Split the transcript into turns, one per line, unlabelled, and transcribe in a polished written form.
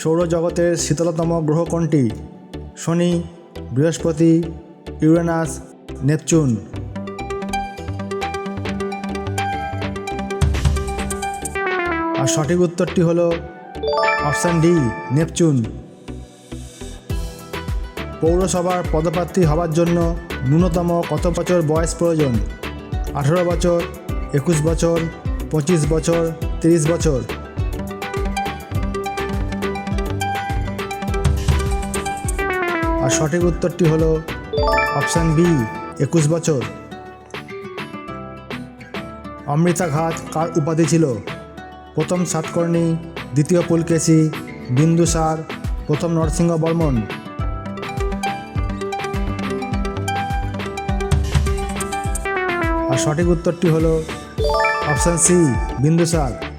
সৌরজগতের শীতলতম গ্রহ কোনটি? শনি, বৃহস্পতি, ইউরেনাস, নেপচুন। আর সঠিক উত্তরটি হলো অপশান ডি, নেপচুন। পৌরসভার পদপ্রার্থী হওয়ার জন্য ন্যূনতম কত বছর বয়স প্রয়োজন? 18 বছর, 21 বছর, 25 বছর, 30 বছর। আর সঠিক উত্তরটি হলো অপশান বি, 21 বছর। অমৃতা ঘাট কার উপাধি ছিল? প্রথম সাতকর্ণী, দ্বিতীয় পুলকেশী, বিন্দুসার, প্রথম নরসিংহবর্মন। আর সঠিক উত্তরটি হলো অপশান সি, বিন্দুসার।